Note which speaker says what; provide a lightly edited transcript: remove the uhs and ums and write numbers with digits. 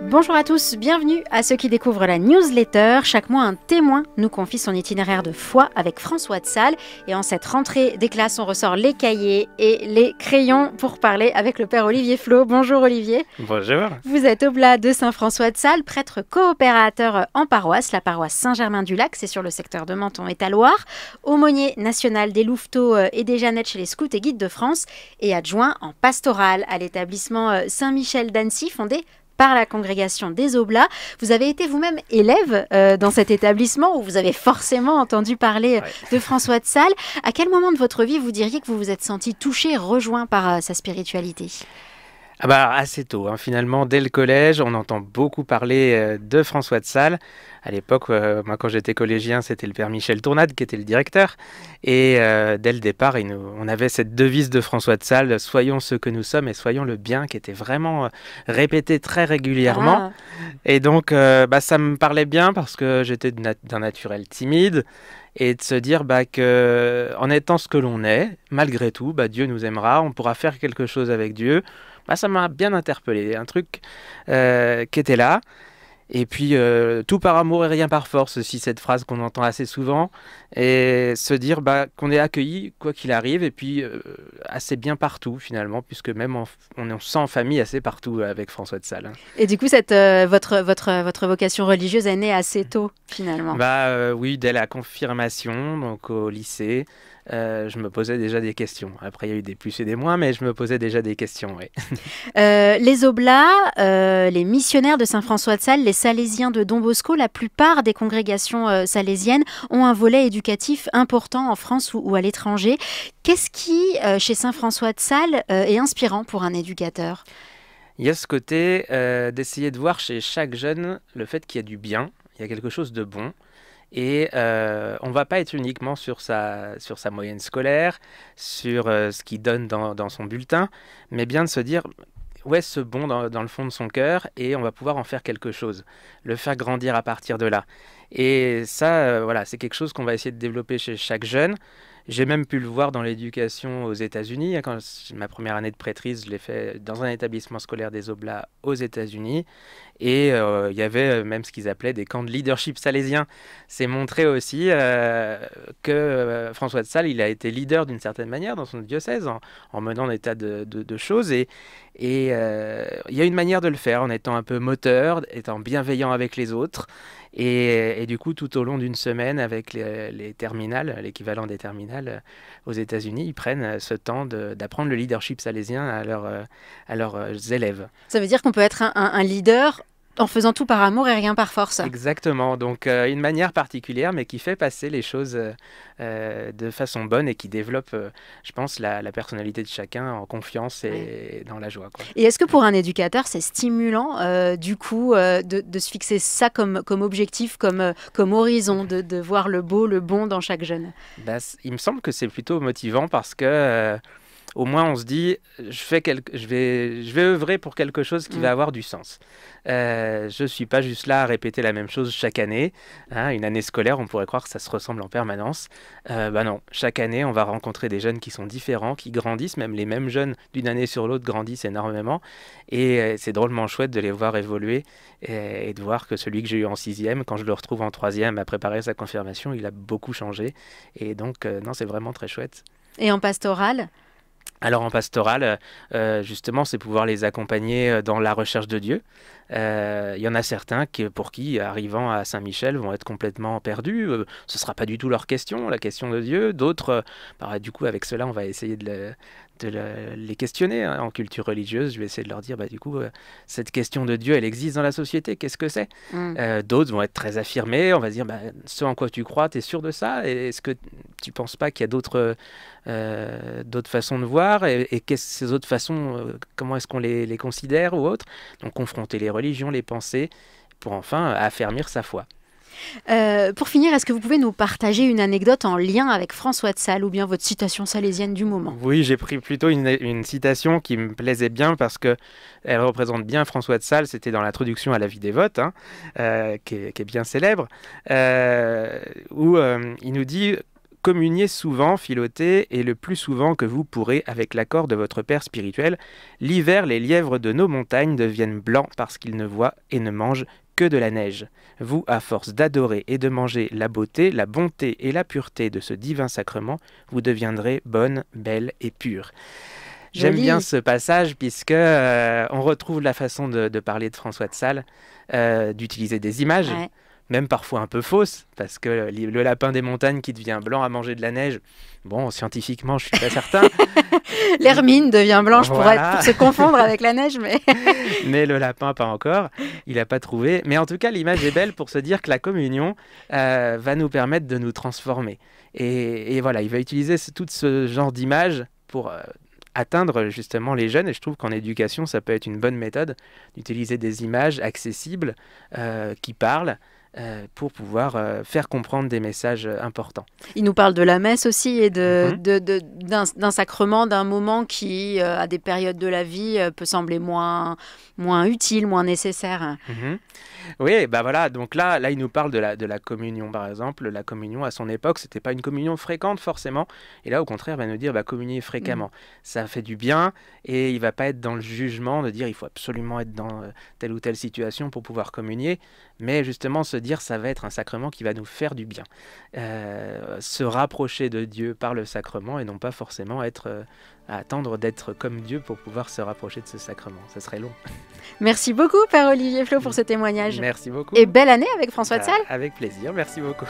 Speaker 1: Bonjour à tous, bienvenue à ceux qui découvrent la newsletter. Chaque mois, un témoin nous confie son itinéraire de foi avec François de Sales. Et en cette rentrée des classes, on ressort les cahiers et les crayons pour parler avec le père Olivier Flot. Bonjour Olivier.
Speaker 2: Bonjour. Vous
Speaker 1: êtes oblat de Saint-François de Sales, prêtre coopérateur en paroisse, la paroisse Saint-Germain-du-Lac, c'est sur le secteur de Menton et Talloires, aumônier national des Louveteaux et des Jeannettes chez les Scouts et Guides de France et adjoint en pastoral à l'établissement Saint-Michel d'Annecy, fondé par la congrégation des Oblats. Vous avez été vous-même élève dans cet établissement où vous avez forcément entendu parler de François de Sales. À quel moment de votre vie vous diriez que vous vous êtes senti touché, rejoint par sa spiritualité ?
Speaker 2: Assez tôt, finalement, dès le collège, on entend beaucoup parler de François de Sales. À l'époque, moi, quand j'étais collégien, c'était le père Michel Tournade qui était le directeur. Et dès le départ, on avait cette devise de François de Sales, « Soyons ce que nous sommes et soyons le bien », qui était vraiment répétée très régulièrement. Et donc, ça me parlait bien parce que j'étais d'un naturel timide. Et de se dire que, en étant ce que l'on est, malgré tout, Dieu nous aimera, on pourra faire quelque chose avec Dieu. Ça m'a bien interpellé, un truc qui était là. Et puis, tout par amour et rien par force, aussi cette phrase qu'on entend assez souvent. Et se dire qu'on est accueilli, quoi qu'il arrive, et puis assez bien partout, finalement, puisque même on se sent en famille assez partout avec François de Sales.
Speaker 1: Et du coup, votre vocation religieuse est née assez tôt, finalement.
Speaker 2: Oui, dès la confirmation, donc au lycée. Je me posais déjà des questions. Après, il y a eu des plus et des moins, mais je me posais déjà des questions, oui.
Speaker 1: Les Oblats, les missionnaires de Saint-François de Sales, les Salésiens de Don Bosco, la plupart des congrégations salésiennes ont un volet éducatif important en France ou à l'étranger. Qu'est-ce qui, chez Saint-François de Sales, est inspirant pour un éducateur ?
Speaker 2: Il y a ce côté d'essayer de voir chez chaque jeune le fait qu'il y a du bien, il y a quelque chose de bon. Et on ne va pas être uniquement sur sa moyenne scolaire, sur ce qu'il donne dans son bulletin, mais bien de se dire où est ce bon dans le fond de son cœur et on va pouvoir en faire quelque chose, le faire grandir à partir de là. Et ça, c'est quelque chose qu'on va essayer de développer chez chaque jeune. J'ai même pu le voir dans l'éducation aux États-Unis. Quand ma première année de prêtrise, je l'ai fait dans un établissement scolaire des Oblats aux États-Unis. Et il y avait même ce qu'ils appelaient des camps de leadership salésiens. C'est montré aussi que François de Sales, il a été leader d'une certaine manière dans son diocèse en menant des tas de choses. Et il y a une manière de le faire en étant un peu moteur, étant bienveillant avec les autres. Et du coup, tout au long d'une semaine, avec les terminales, l'équivalent des terminales aux États-Unis, ils prennent ce temps d'apprendre le leadership salésien à leurs élèves.
Speaker 1: Ça veut dire qu'on peut être un leader en faisant tout par amour et rien par force.
Speaker 2: Exactement, donc une manière particulière, mais qui fait passer les choses de façon bonne et qui développe, je pense, la personnalité de chacun en confiance et dans la joie, quoi.
Speaker 1: Et est-ce que pour un éducateur, c'est stimulant, du coup, de se fixer ça comme objectif, comme horizon, de voir le beau, le bon dans chaque jeune ?
Speaker 2: Il me semble que c'est plutôt motivant parce que... au moins, on se dit, je vais œuvrer pour quelque chose qui va avoir du sens. Je ne suis pas juste là à répéter la même chose chaque année. Une année scolaire, on pourrait croire que ça se ressemble en permanence. Non, chaque année, on va rencontrer des jeunes qui sont différents, qui grandissent. Même les mêmes jeunes, d'une année sur l'autre, grandissent énormément. Et c'est drôlement chouette de les voir évoluer et de voir que celui que j'ai eu en 6e, quand je le retrouve en 3e à préparer sa confirmation, il a beaucoup changé. Et donc, non, c'est vraiment très chouette.
Speaker 1: Et en pastoral ?
Speaker 2: Alors en pastoral, justement, c'est pouvoir les accompagner dans la recherche de Dieu. Il y en a certains pour qui, arrivant à Saint-Michel, vont être complètement perdus. Ce ne sera pas du tout leur question, la question de Dieu. D'autres, du coup, avec cela, on va essayer de les questionner en culture religieuse. Je vais essayer de leur dire, du coup, cette question de Dieu, elle existe dans la société, qu'est-ce que c'est ? D'autres vont être très affirmés, on va dire, ce en quoi tu crois, tu es sûr de ça ? Est-ce que tu ne penses pas qu'il y a d'autres façons de voir ? Et ces autres façons, comment est-ce qu'on les considère ou autres ? Donc confronter les religions, les pensées, pour enfin affermir sa foi.
Speaker 1: Pour finir, est-ce que vous pouvez nous partager une anecdote en lien avec François de Sales ou bien votre citation salésienne du moment ?
Speaker 2: Oui, j'ai pris plutôt une citation qui me plaisait bien parce qu'elle représente bien François de Sales. C'était dans l'introduction à la vie dévote, qui est bien célèbre, où il nous dit communiez souvent, filotez, et le plus souvent que vous pourrez avec l'accord de votre père spirituel. L'hiver, les lièvres de nos montagnes deviennent blancs parce qu'ils ne voient et ne mangent que de la neige. Vous, à force d'adorer et de manger la beauté, la bonté et la pureté de ce divin sacrement, vous deviendrez bonne, belle et pure. J'aime bien ce passage puisque on retrouve la façon de parler de François de Sales, d'utiliser des images, même parfois un peu fausses, parce que le lapin des montagnes qui devient blanc à manger de la neige, bon, scientifiquement, je suis pas certain.
Speaker 1: L'hermine devient blanche pour se confondre avec la neige, mais...
Speaker 2: mais le lapin, pas encore. Il n'a pas trouvé. Mais en tout cas, l'image est belle pour se dire que la communion va nous permettre de nous transformer. Et voilà, il va utiliser tout ce genre d'images pour... atteindre justement les jeunes, et je trouve qu'en éducation ça peut être une bonne méthode d'utiliser des images accessibles qui parlent pour pouvoir faire comprendre des messages importants.
Speaker 1: Il nous parle de la messe aussi et d'un sacrement, d'un moment qui à des périodes de la vie peut sembler moins utile, moins nécessaire.
Speaker 2: Oui, bah voilà, donc là il nous parle de la communion par exemple. La communion à son époque, c'était pas une communion fréquente forcément, et là au contraire il va nous dire communier fréquemment. Ça fait du bien, et il va pas être dans le jugement de dire il faut absolument être dans telle ou telle situation pour pouvoir communier, mais justement se dire ça va être un sacrement qui va nous faire du bien, se rapprocher de Dieu par le sacrement et non pas forcément à attendre d'être comme Dieu pour pouvoir se rapprocher de ce sacrement. Ça serait long.
Speaker 1: Merci beaucoup, Père Olivier Flot, pour ce témoignage.
Speaker 2: Merci beaucoup.
Speaker 1: Et belle année avec François de Sales.
Speaker 2: Avec plaisir, merci beaucoup.